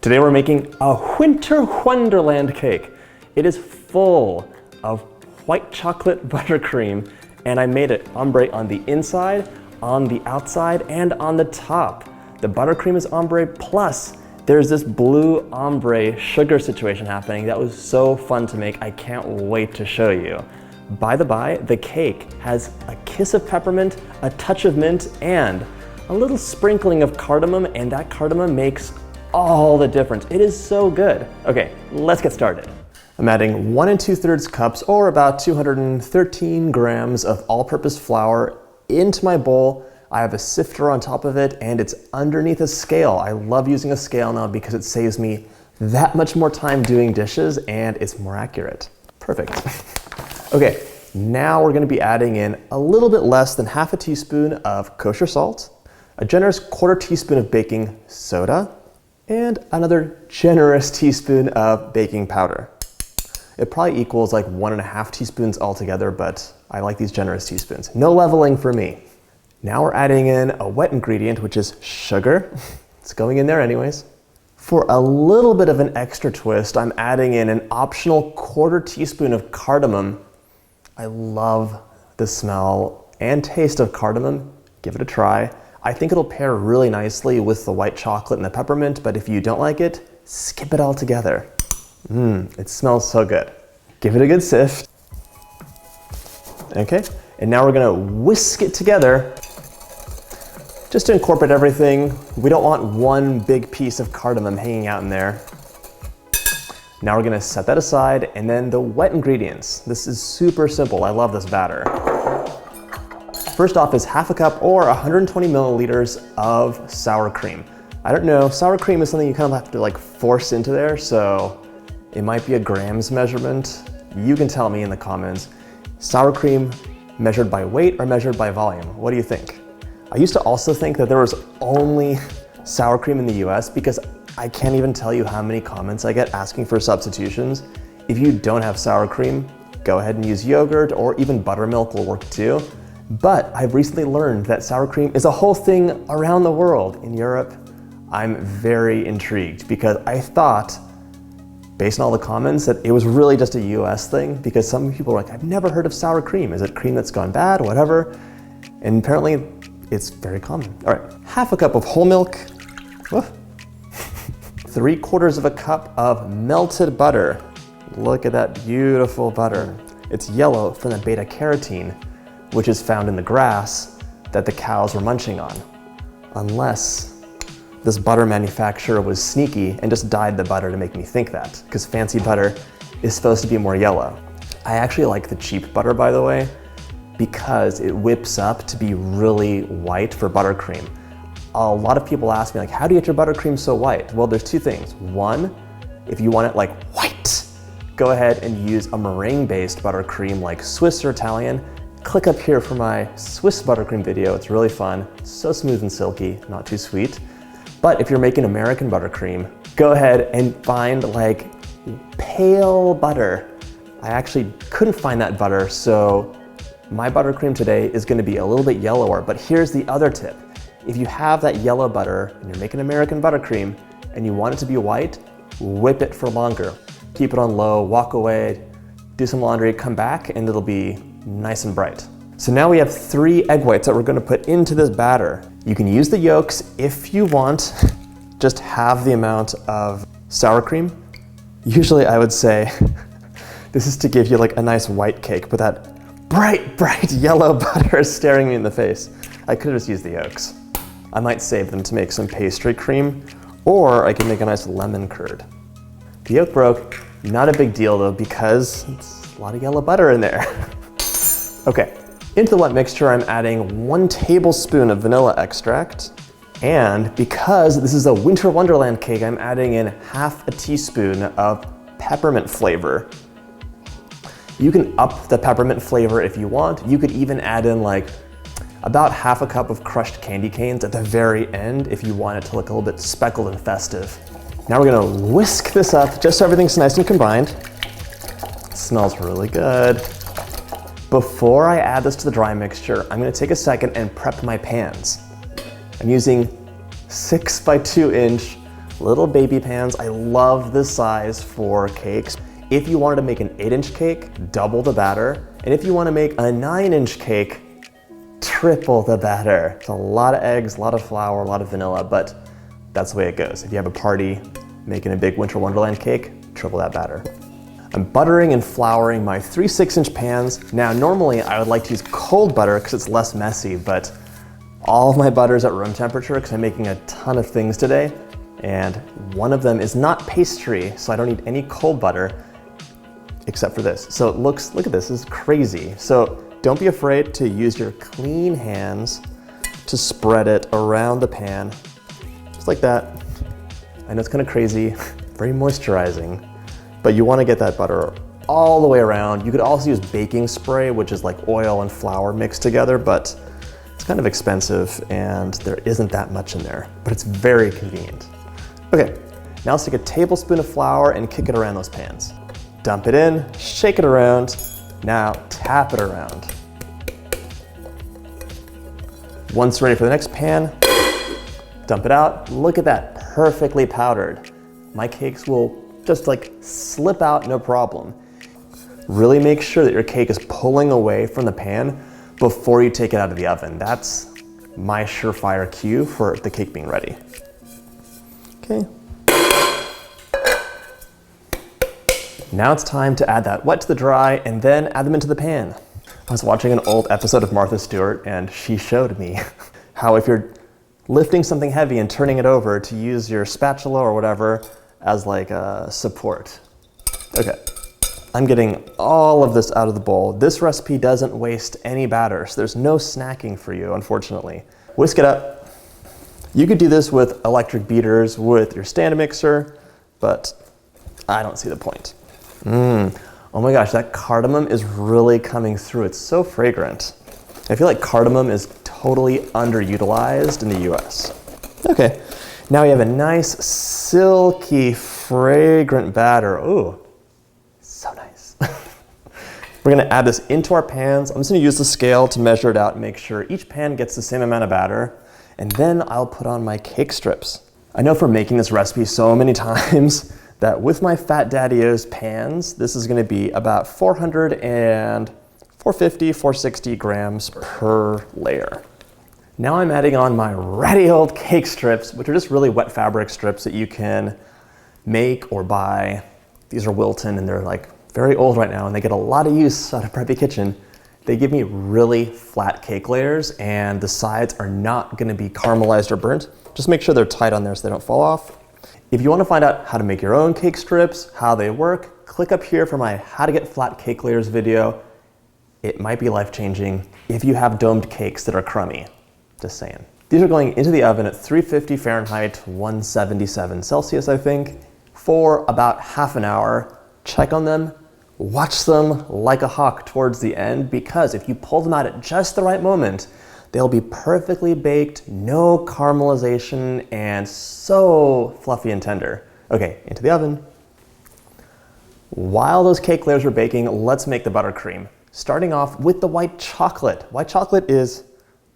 Today we're making a winter wonderland cake. It is full of white chocolate buttercream, and I made it ombre on the inside, on the outside, and on the top. The buttercream is ombre, plus there's this blue ombre sugar situation happening that was so fun to make. I can't wait to show you. By the by, the cake has a kiss of peppermint, a touch of mint, and a little sprinkling of cardamom, and that cardamom makes all the difference. It is so good. Okay, let's get started. I'm adding 1 2/3 cups, or about 213 grams of all-purpose flour into my bowl. I have a sifter on top of it, and it's underneath a scale. I love using a scale now because it saves me that much more time doing dishes, and it's more accurate. Perfect. Okay, now we're gonna be adding in a little bit less than half a teaspoon of kosher salt, a generous 1/4 teaspoon of baking soda, and another generous teaspoon of baking powder. It probably equals like 1.5 teaspoons altogether, but I like these generous teaspoons. No leveling for me. Now we're adding in a wet ingredient, which is sugar. It's going in there anyways. For a little bit of an extra twist, I'm adding in an optional 1/4 teaspoon of cardamom. I love the smell and taste of cardamom. Give it a try. I think it'll pair really nicely with the white chocolate and the peppermint, but if you don't like it, skip it all together. It smells so good. Give it a good sift. Okay, and now we're gonna whisk it together just to incorporate everything. We don't want one big piece of cardamom hanging out in there. Now we're gonna set that aside, and then the wet ingredients. This is super simple. I love this batter. First off is half a cup, or 120 milliliters of sour cream. I don't know, sour cream is something you kind of have to like force into there, so it might be a grams measurement. You can tell me in the comments. Sour cream measured by weight or measured by volume? What do you think? I used to also think that there was only sour cream in the US because I can't even tell you how many comments I get asking for substitutions. If you don't have sour cream, go ahead and use yogurt, or even buttermilk will work too. But I've recently learned that sour cream is a whole thing around the world. In Europe, I'm very intrigued because I thought, based on all the comments, that it was really just a US thing, because some people are like, I've never heard of sour cream. Is it cream that's gone bad, whatever? And apparently it's very common. All right, half a cup of whole milk. 3/4 of a cup of melted butter. Look at that beautiful butter. It's yellow from the beta carotene, which is found in the grass that the cows were munching on. Unless this butter manufacturer was sneaky and just dyed the butter to make me think that, because fancy butter is supposed to be more yellow. I actually like the cheap butter, by the way, because it whips up to be really white for buttercream. A lot of people ask me, like, how do you get your buttercream so white? Well, there's two things. One, if you want it like white, go ahead and use a meringue-based buttercream like Swiss or Italian. Click up here for my Swiss buttercream video. It's really fun. It's so smooth and silky, not too sweet. But if you're making American buttercream, go ahead and find like pale butter. I actually couldn't find that butter, so my buttercream today is gonna be a little bit yellower, but here's the other tip. If you have that yellow butter and you're making American buttercream and you want it to be white, whip it for longer. Keep it on low, walk away, do some laundry, come back, and it'll be nice and bright. So now we have 3 egg whites that we're gonna put into this batter. You can use the yolks if you want, just half the amount of sour cream. Usually I would say this is to give you like a nice white cake, but that bright yellow butter is staring me in the face. I could have just used the yolks. I might save them to make some pastry cream, or I can make a nice lemon curd. The yolk broke, not a big deal though, because it's a lot of yellow butter in there. Okay, into the wet mixture, I'm adding 1 tablespoon of vanilla extract. And because this is a winter wonderland cake, I'm adding in half a teaspoon of peppermint flavor. You can up the peppermint flavor if you want. You could even add in like about half a cup of crushed candy canes at the very end if you want it to look a little bit speckled and festive. Now we're gonna whisk this up just so everything's nice and combined. It smells really good. Before I add this to the dry mixture, I'm gonna take a second and prep my pans. I'm using 6 by 2 inch Little baby pans. I love this size for cakes. If you wanted to make an 8-inch cake, double the batter. And if you want to make a 9-inch cake, triple the batter. It's a lot of eggs, a lot of flour, a lot of vanilla, but that's the way it goes. If you have a party making a big winter wonderland cake, triple that batter. I'm buttering and flouring my 3 6-inch pans. Now, normally I would like to use cold butter because it's less messy, but all of my butter is at room temperature because I'm making a ton of things today. And one of them is not pastry, so I don't need any cold butter except for this. So it looks, look at this, this is crazy. So don't be afraid to use your clean hands to spread it around the pan, just like that. I know it's kind of crazy, very moisturizing, but you want to get that butter all the way around. You could also use baking spray, which is like oil and flour mixed together, but it's kind of expensive and there isn't that much in there, but it's very convenient. Okay, now let's take a tablespoon of flour and kick it around those pans. Dump it in, shake it around, now tap it around. Once ready for the next pan, dump it out. Look at that, perfectly powdered. My cakes will just like slip out, no problem. Really make sure that your cake is pulling away from the pan before you take it out of the oven. That's my surefire cue for the cake being ready. Okay. Now it's time to add that wet to the dry and then add them into the pan. I was watching an old episode of Martha Stewart and she showed me how if you're lifting something heavy and turning it over to use your spatula or whatever as like a support. Okay, I'm getting all of this out of the bowl. This recipe doesn't waste any batter, so there's no snacking for you, unfortunately. Whisk it up. You could do this with electric beaters with your stand mixer, but I don't see the point. Oh my gosh, that cardamom is really coming through. It's so fragrant. I feel like cardamom is totally underutilized in the US. Okay, now we have a nice, silky, fragrant batter. Ooh, so nice. We're gonna add this into our pans. I'm just gonna use the scale to measure it out and make sure each pan gets the same amount of batter. And then I'll put on my cake strips. I know from making this recipe so many times that with my Fat Daddy-O's pans, this is gonna be about 450, 460 grams per layer. Now I'm adding on my ratty old cake strips, which are just really wet fabric strips that you can make or buy. These are Wilton and they're like very old right now and they get a lot of use out of Preppy Kitchen. They give me really flat cake layers and the sides are not gonna be caramelized or burnt. Just make sure they're tight on there so they don't fall off. If you want to find out how to make your own cake strips, how they work, click up here for my How to Get Flat Cake Layers video. It might be life-changing if you have domed cakes that are crummy. Just saying. These are going into the oven at 350 Fahrenheit, 177 Celsius, I think, for about half an hour. Check on them, watch them like a hawk towards the end, because if you pull them out at just the right moment, they'll be perfectly baked, no caramelization, and so fluffy and tender. Okay, into the oven. While those cake layers are baking, let's make the buttercream. Starting off with the white chocolate. White chocolate is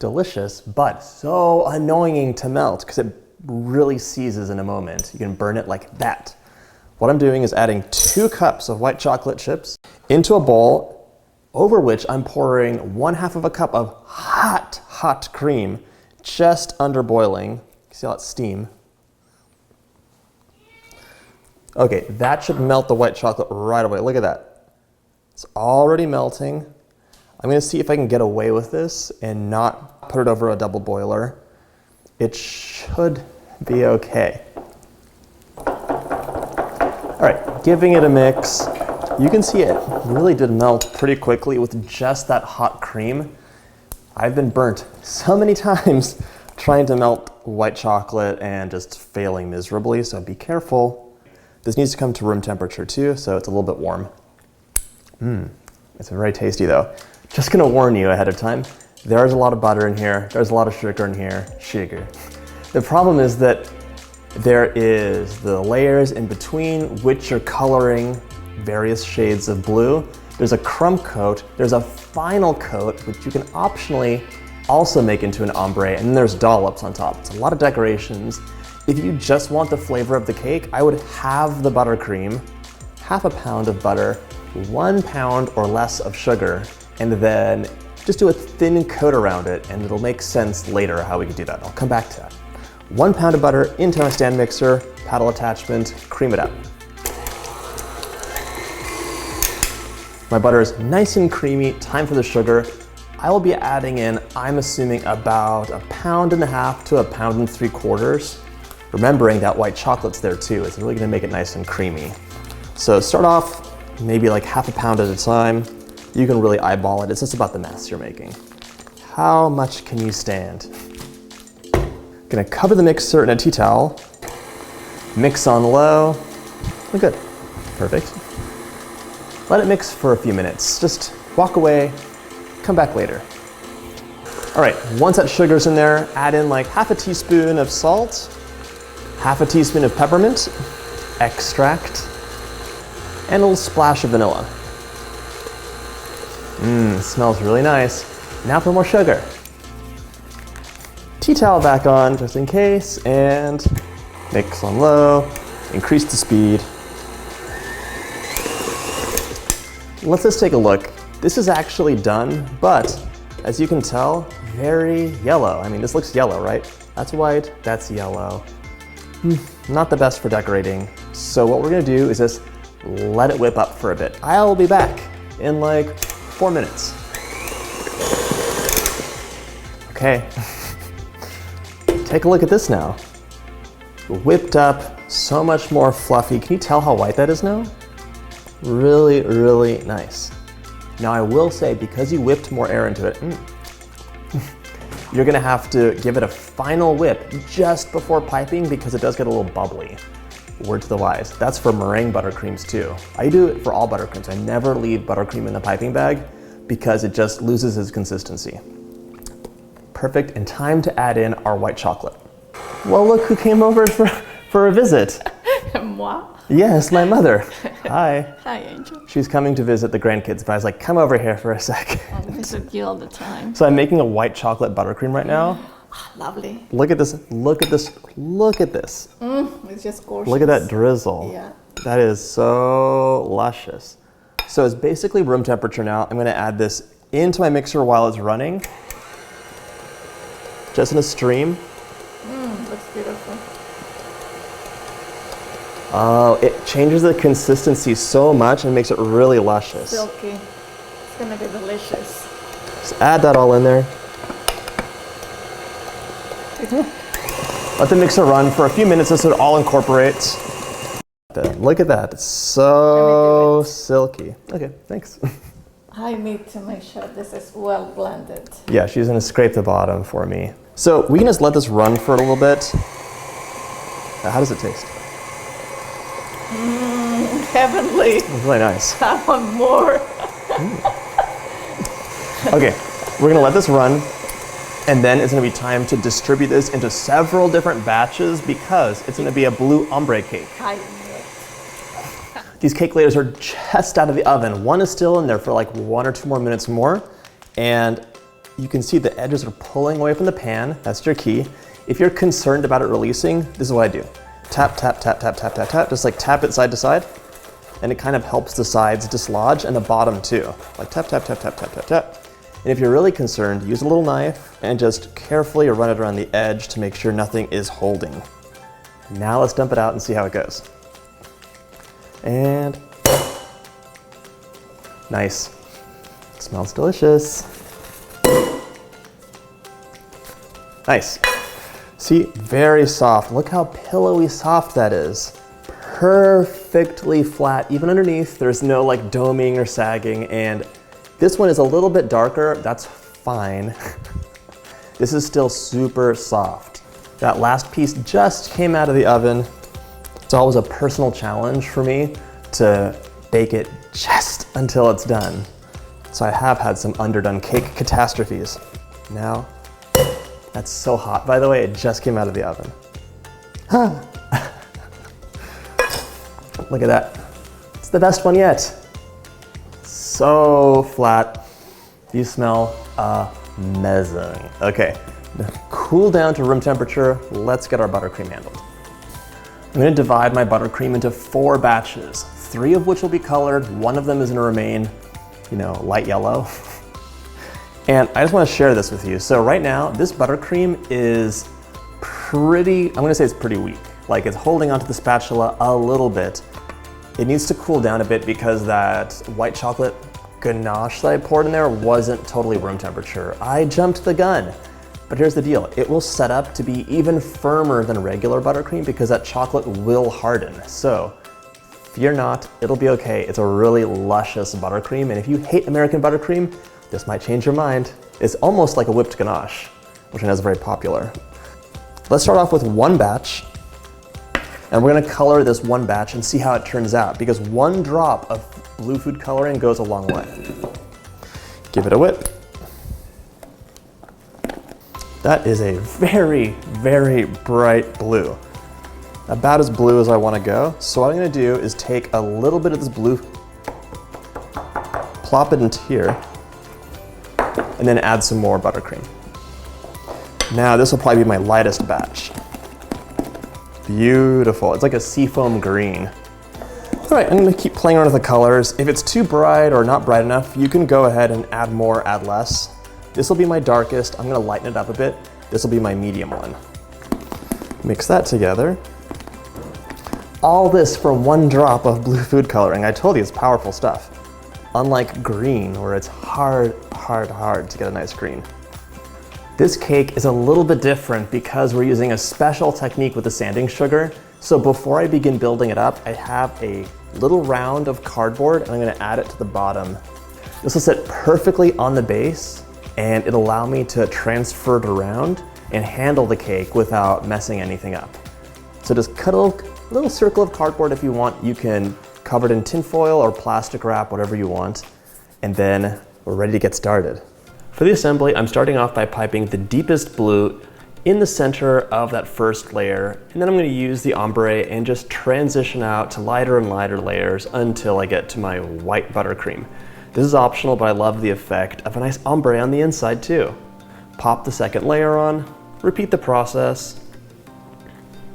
delicious, but so annoying to melt because it really seizes in a moment. You can burn it like that. What I'm doing is adding 2 cups of white chocolate chips into a bowl over which I'm pouring 1/2 cup of hot cream just under boiling. You see all that steam? Okay, that should melt the white chocolate right away. Look at that. It's already melting. I'm gonna see if I can get away with this and not put it over a double boiler. It should be okay. All right, giving it a mix. You can see it really did melt pretty quickly with just that hot cream. I've been burnt so many times trying to melt white chocolate and just failing miserably, so be careful. This needs to come to room temperature too, so it's a little bit warm. It's very tasty though. Just gonna warn you ahead of time, there's a lot of butter in here, there's a lot of sugar in here, The problem is that there is the layers in between which are coloring various shades of blue. There's a crumb coat, there's a final coat, which you can optionally also make into an ombre, and then there's dollops on top. It's a lot of decorations, If you just want the flavor of the cake, I would halve the buttercream, half a pound of butter, 1 pound or less of sugar, and then just do a thin coat around it, and it'll make sense later how we can do that. I'll come back to that. 1 pound of butter into my stand mixer, paddle attachment, cream it up. My butter is nice and creamy, time for the sugar. I will be adding in, I'm assuming about 1.5 pounds to 1.75 pounds. Remembering that white chocolate's there too, it's really gonna make it nice and creamy. So start off maybe like 1/2 pound at a time. You can really eyeball it, it's just about the mess you're making. How much can you stand? Gonna cover the mixer in a tea towel, mix on low. Oh, good, perfect. Let it mix for a few minutes. Just walk away, come back later. All right, once that sugar's in there, add in like 1/2 teaspoon of salt, 1/2 teaspoon of peppermint extract, and a little splash of vanilla. Smells really nice. Now for more sugar. Tea towel back on just in case, and mix on low, increase the speed. Let's just take a look. This is actually done, but as you can tell, very yellow. I mean, this looks yellow, right? That's white, that's yellow. Not the best for decorating. So what we're gonna do is just let it whip up for a bit. I'll be back in like 4 minutes. Okay, take a look at this now. Whipped up, so much more fluffy. Can you tell how white that is now? Really, really nice. Now I will say, because you whipped more air into it, you're gonna have to give it a final whip just before piping because it does get a little bubbly. Word to the wise. That's for meringue buttercreams too. I do it for all buttercreams. I never leave buttercream in the piping bag because it just loses its consistency. Perfect, and time to add in our white chocolate. Well, look who came over for a visit. Moi? Yes, my mother. Hi. Hi, Angel. She's coming to visit the grandkids, but I was like, come over here for a sec. I visit you all the time. So I'm making a white chocolate buttercream right now. Oh, lovely. Look at this, look at this, look at this. It's just gorgeous. Look at that drizzle. Yeah. That is so luscious. So it's basically room temperature now. I'm gonna add this into my mixer while it's running. Just in a stream. Looks beautiful. Oh, it changes the consistency so much and makes it really luscious. Silky. It's gonna be delicious. Just add that all in there. Let the mixer run for a few minutes so it all incorporates. Look at that, it's so silky. Okay, thanks. I need to make sure this is well blended. Yeah, she's gonna scrape the bottom for me. So we can just let this run for a little bit. How does it taste? Heavenly. It's really nice. I want more. Okay, we're gonna let this run, and then it's gonna be time to distribute this into several different batches because it's gonna be a blue ombre cake. I knew it. These cake layers are just out of the oven. One is still in there for like 1 or 2 more minutes more, and you can see the edges are pulling away from the pan. That's your key. If you're concerned about it releasing, this is what I do. Tap, tap, tap, tap, tap, tap, tap. Just like tap it side to side, and it kind of helps the sides dislodge and the bottom too. Like tap, tap, tap, tap, tap, tap, tap. And if you're really concerned, use a little knife and just carefully run it around the edge to make sure nothing is holding. Now let's dump it out and see how it goes. And nice. It smells delicious. Nice. See, very soft. Look how pillowy soft that is. Perfectly flat, even underneath. There's no like doming or sagging, and this one is a little bit darker. That's fine. This is still super soft. That last piece just came out of the oven. It's always a personal challenge for me to bake it just until it's done. So I have had some underdone cake catastrophes. Now, that's so hot. By the way, it just came out of the oven. Look at that. It's the best one yet. So flat. These smell amazing. Okay, now cool down to room temperature. Let's get our buttercream handled. I'm gonna divide my buttercream into 4 batches, 3 of which will be colored, 1 of them is gonna remain, light yellow. And I just wanna share this with you. So right now, this buttercream is I'm gonna say it's pretty weak. Like it's holding onto the spatula a little bit. It needs to cool down a bit because that white chocolate ganache that I poured in there wasn't totally room temperature. I jumped the gun. But here's the deal, it will set up to be even firmer than regular buttercream because that chocolate will harden. So fear not, it'll be okay. It's a really luscious buttercream, and if you hate American buttercream, this might change your mind. It's almost like a whipped ganache, which I know is very popular. Let's start off with 1 batch, and we're gonna color this 1 batch and see how it turns out, because 1 drop of blue food coloring goes a long way. Give it a whip. That is a very, very bright blue. About as blue as I wanna go. So what I'm gonna do is take a little bit of this blue, plop it into here, and then add some more buttercream. Now this will probably be my lightest batch. Beautiful, it's like a seafoam green. All right, I'm gonna keep playing around with the colors. If it's too bright or not bright enough, you can go ahead and add more, add less. This will be my darkest. I'm gonna lighten it up a bit. This will be my medium one. Mix that together. All this from 1 drop of blue food coloring. I told you it's powerful stuff. Unlike green, where it's hard to get a nice green. This cake is a little bit different because we're using a special technique with the sanding sugar. So before I begin building it up, I have a little round of cardboard and I'm gonna add it to the bottom. This will sit perfectly on the base and it'll allow me to transfer it around and handle the cake without messing anything up. So just cut a little circle of cardboard if you want. You can cover it in tin foil or plastic wrap, whatever you want. And then we're ready to get started. For the assembly, I'm starting off by piping the deepest blue in the center of that first layer, and then I'm going to use the ombre and just transition out to lighter and lighter layers until I get to my white buttercream. This is optional, but I love the effect of a nice ombre on the inside too. Pop the second layer on, repeat the process,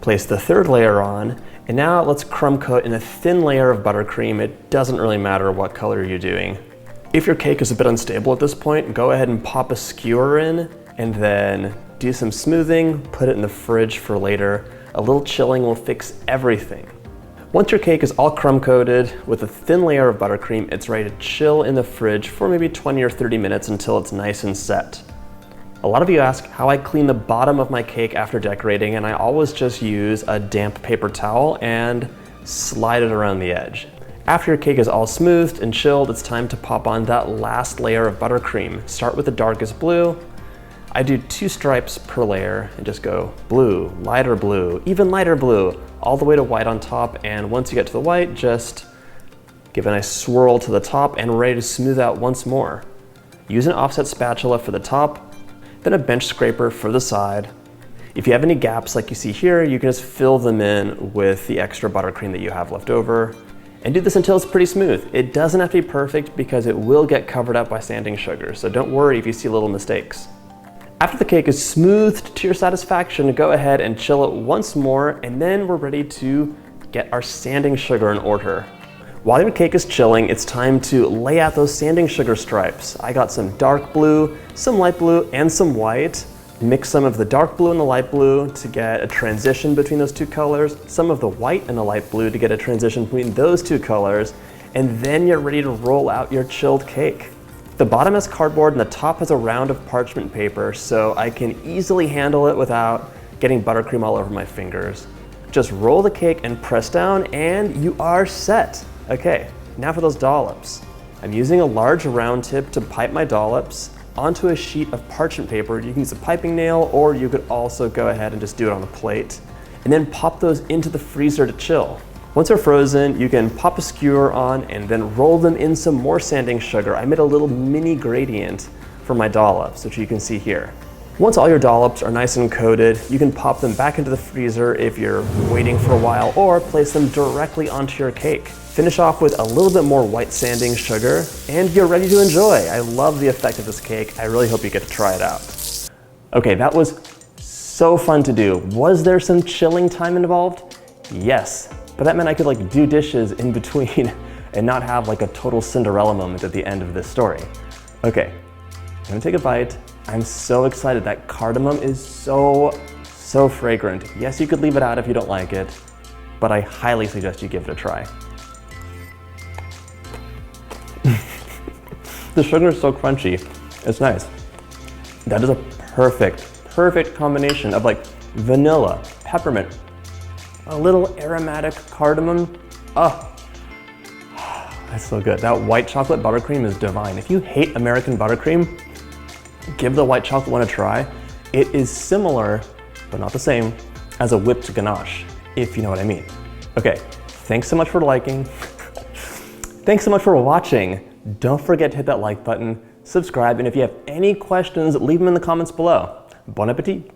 place the third layer on, and now let's crumb coat in a thin layer of buttercream. It doesn't really matter what color you're doing. If your cake is a bit unstable at this point, go ahead and pop a skewer in and then do some smoothing, put it in the fridge for later. A little chilling will fix everything. Once your cake is all crumb coated with a thin layer of buttercream, it's ready to chill in the fridge for maybe 20 or 30 minutes until it's nice and set. A lot of you ask how I clean the bottom of my cake after decorating, and I always just use a damp paper towel and slide it around the edge. After your cake is all smoothed and chilled, it's time to pop on that last layer of buttercream. Start with the darkest blue. I do 2 stripes per layer and just go blue, even lighter blue, all the way to white on top. And once you get to the white, just give a nice swirl to the top and ready to smooth out once more. Use an offset spatula for the top, then a bench scraper for the side. If you have any gaps like you see here, you can just fill them in with the extra buttercream that you have left over. And do this until it's pretty smooth. It doesn't have to be perfect because it will get covered up by sanding sugar, so don't worry if you see little mistakes. After the cake is smoothed to your satisfaction, go ahead and chill it once more, and then we're ready to get our sanding sugar in order. While your cake is chilling, it's time to lay out those sanding sugar stripes. I got some dark blue, some light blue, and some white. Mix some of the dark blue and the light blue to get a transition between those 2 colors, some of the white and the light blue to get a transition between those 2 colors, and then you're ready to roll out your chilled cake. The bottom has cardboard and the top has a round of parchment paper, so I can easily handle it without getting buttercream all over my fingers. Just roll the cake and press down and you are set. Okay, now for those dollops. I'm using a large round tip to pipe my dollops onto a sheet of parchment paper. You can use a piping nail, or you could also go ahead and just do it on a plate, and then pop those into the freezer to chill. Once they're frozen, you can pop a skewer on and then roll them in some more sanding sugar. I made a little mini gradient for my dollops, which you can see here. Once all your dollops are nice and coated, you can pop them back into the freezer if you're waiting for a while, or place them directly onto your cake. Finish off with a little bit more white sanding sugar, and you're ready to enjoy. I love the effect of this cake. I really hope you get to try it out. Okay, that was so fun to do. Was there some chilling time involved? Yes, but that meant I could like do dishes in between and not have like a total Cinderella moment at the end of this story. Okay, I'm gonna take a bite. I'm so excited. That cardamom is so fragrant. Yes, you could leave it out if you don't like it, but I highly suggest you give it a try. The sugar is so crunchy. It's nice. That is a perfect combination of like vanilla, peppermint, a little aromatic cardamom. Oh, that's so good. That white chocolate buttercream is divine. If you hate American buttercream, give the white chocolate one a try. It is similar, but not the same, as a whipped ganache, if you know what I mean. Okay, thanks so much for liking. Thanks so much for watching. Don't forget to hit that like button, subscribe, and if you have any questions, leave them in the comments below. Bon appetit.